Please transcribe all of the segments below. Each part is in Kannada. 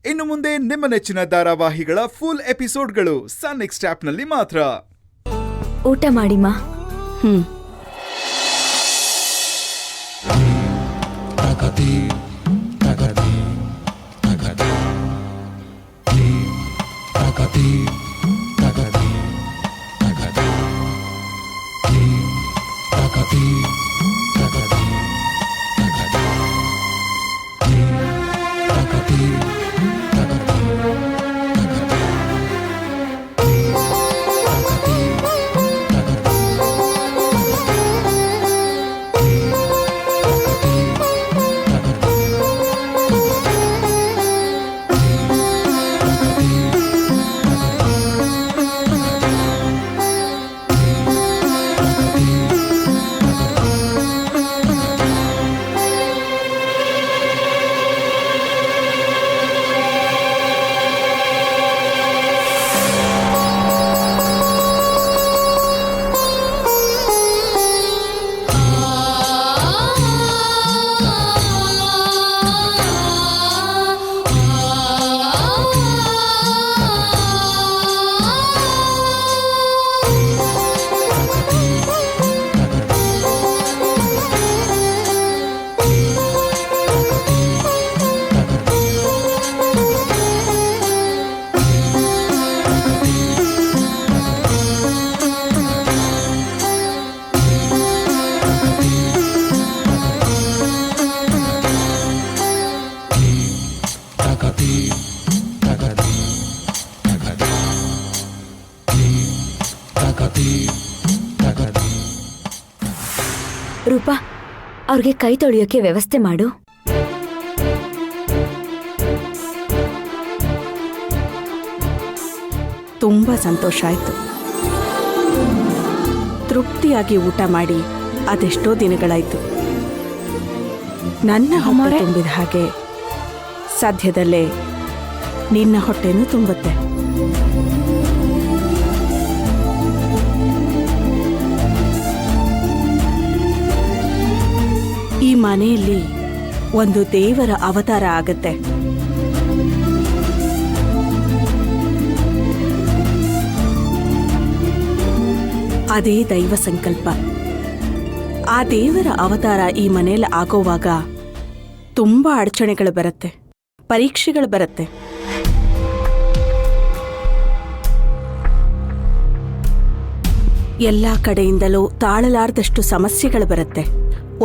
ಇನ್ನು ಮುಂದೆ ನಿಮ್ಮ ನೆಚ್ಚಿನ ಧಾರಾವಾಹಿಗಳ ಫುಲ್ ಎಪಿಸೋಡ್ಗಳು ಸನ್ ನೆಕ್ಸ್ಟ್ ಆಪ್ನಲ್ಲಿ ಮಾತ್ರ. ಊಟ ಮಾಡಿಮಾ. ರೂಪಾ, ಅವ್ರಿಗೆ ಕೈ ತೊಳೆಯೋಕೆ ವ್ಯವಸ್ಥೆ ಮಾಡು. ತುಂಬಾ ಸಂತೋಷ ಆಯ್ತು. ತೃಪ್ತಿಯಾಗಿ ಊಟ ಮಾಡಿ ಅದೆಷ್ಟೋ ದಿನಗಳಾಯ್ತು. ನನ್ನ ಹೊಟ್ಟೆ ತುಂಬಿದ ಹಾಗೆ ಸದ್ಯದಲ್ಲೇ ನಿನ್ನ ಹೊಟ್ಟೆನೂ ತುಂಬುತ್ತೆ. ಈ ಮನೆಯಲ್ಲಿ ಒಂದು ದೇವರ ಅವತಾರ ಆಗತ್ತೆ. ಅದೇ ದೈವ ಸಂಕಲ್ಪ. ಆ ದೇವರ ಅವತಾರ ಈ ಮನೆಯಲ್ಲಿ ಆಗೋವಾಗ ತುಂಬಾ ಅಡಚಣೆಗಳು ಬರುತ್ತೆ, ಪರೀಕ್ಷೆಗಳು ಬರುತ್ತೆ. ಎಲ್ಲ ಕಡೆಯಿಂದಲೂ ತಾಳಲಾರದಷ್ಟು ಸಮಸ್ಯೆಗಳು ಬರುತ್ತೆ,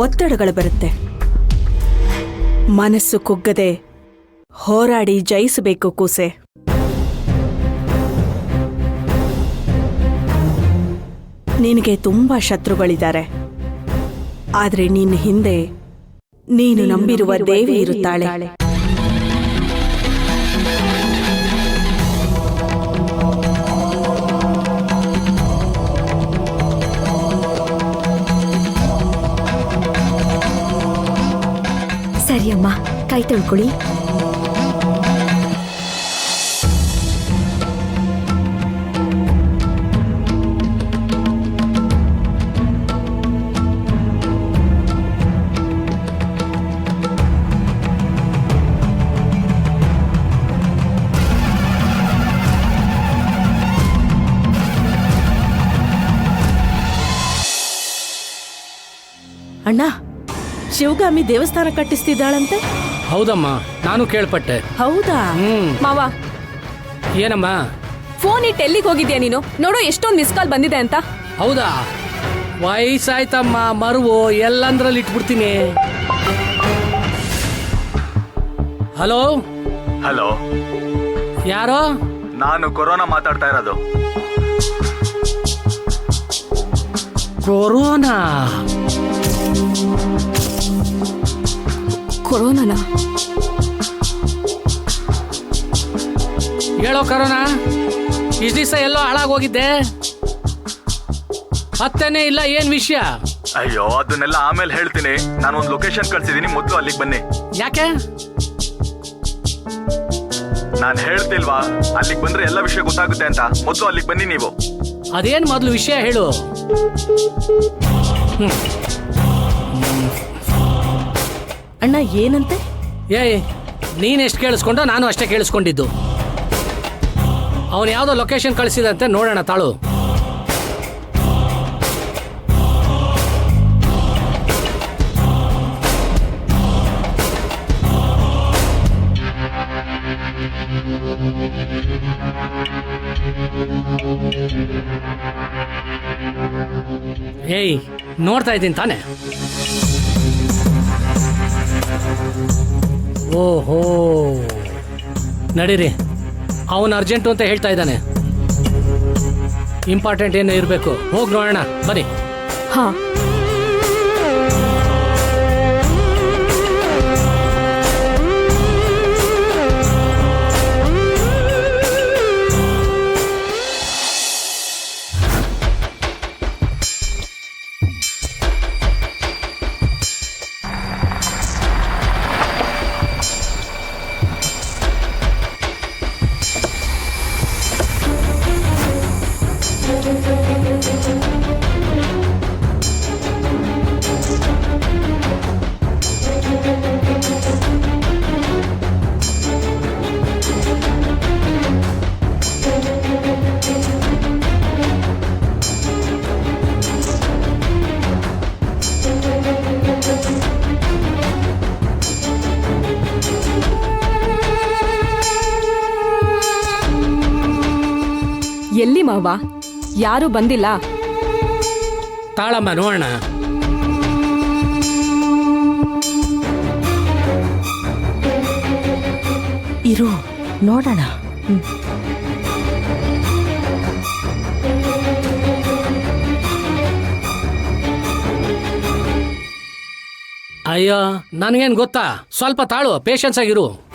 ಒತ್ತಡಗಳು ಬರುತ್ತೆ. ಮನಸ್ಸು ಕುಗ್ಗದೆ ಹೋರಾಡಿ ಜಯಿಸಬೇಕು ಕೂಸೆ. ನಿನಗೆ ತುಂಬಾ ಶತ್ರುಗಳಿದ್ದಾರೆ, ಆದ್ರೆ ನಿನ್ನ ಹಿಂದೆ ನೀನು ನಂಬಿರುವ ದೇವಿ ಇರುತ್ತಾಳೆ. ಸರಿಯಮ್ಮ, ಕೈ ತೊಳ್ಕೊಳ್ಳಿ. ಅಣ್ಣ, ಶಿವಗಾಮಿ ದೇವಸ್ಥಾನ ಕಟ್ಟಿಸ್ತಿದ್ದಾಳಂತೆ. ಹೌದಮ್ಮ, ನಾನು ಕೇಳ್ಪಟ್ಟೆ. ಹೌದಾ? ಮಾವ, ಏನಮ್ಮ? ಫೋನ್ ಇಟ್ಟು ಎಲ್ಲಿಗೆ ಹೋಗಿದ್ಯಾ ನೀನು? ನೋಡು ಎಷ್ಟೊಂದು ಮಿಸ್ ಕಾಲ್ ಬಂದಿದೆ ಅಂತ. ಹೌದಾ? ವಯಸ್ಸಾಯ್ತಮ್ಮ, ಮರುವು ಎಲ್ಲಂದ್ರಲ್ಲಿ ಇಟ್ಬಿಡ್ತೀನಿ. ಹಲೋ ಹಲೋ, ಯಾರೋ? ನಾನು ಕೊರೋನಾ ಮಾತಾಡ್ತಾ ಇರೋದು. ಕೊರೋನಾ? ಕೊರೋನಾನ? ಹೇಳೋ ಕರೋನಾ, ಇಷ್ಟು ದಿವಸ ಎಲ್ಲೋ ಹಾಳಾಗೋಗಿದ್ದೆ, ಹತ್ತನೇ ಇಲ್ಲ, ಏನ್ ವಿಷಯ? ಅಯ್ಯೋ, ಅದನ್ನೆಲ್ಲ ಆಮೇಲೆ ಹೇಳ್ತೀನಿ. ನಾನು ಒಂದು ಲೊಕೇಶನ್ ಕಳ್ಸಿದೀನಿ, ಮೊದಲು ಅಲ್ಲಿಗೆ ಬನ್ನಿ. ಯಾಕೆ? ನಾನು ಹೇಳ್ತಿಲ್ವಾ, ಅಲ್ಲಿಗೆ ಬಂದ್ರೆ ಎಲ್ಲ ವಿಷಯ ಗೊತ್ತಾಗುತ್ತೆ ಅಂತ. ಮೊದಲು ಅಲ್ಲಿಗೆ ಬನ್ನಿ ನೀವು. ಅದೇನ್ ಮೊದಲು ವಿಷಯ ಹೇಳು. ಅಣ್ಣ ಏನಂತೆ? ಏಯ್, ನೀನ್ ಎಷ್ಟು ಕೇಳಿಸ್ಕೊಂಡೋ ನಾನು ಅಷ್ಟೇ ಕೇಳಿಸ್ಕೊಂಡಿದ್ದು. ಅವನು ಯಾವುದೋ ಲೊಕೇಶನ್ ಕಳಿಸಿದಂತೆ, ನೋಡೋಣ ತಾಳು. ಏಯ್, ನೋಡ್ತಾ ಇದ್ದೀನಿ ತಾನೆ. ಓಹೋ, ನಡೀರಿ. ಅವನು ಅರ್ಜೆಂಟು ಅಂತ ಹೇಳ್ತಾ ಇದ್ದಾನೆ. ಇಂಪಾರ್ಟೆಂಟ್ ಏನೋ ಇರಬೇಕು. ಹೋಗಿ ನೋಡೋಣ, ಬನ್ನಿ. ಹಾ, ಎಲ್ಲಿ ಮಾವ? ಯಾರು ಬಂದಿಲ್ಲ. ತಾಳಮ್ಮ, ನೋಡೋಣ. ಇರು, ನೋಡೋಣ. ಅಯ್ಯೋ, ನನಗೇನು ಗೊತ್ತಾ? ಸ್ವಲ್ಪ ತಾಳು, ಪೇಷನ್ಸ್ ಆಗಿರು.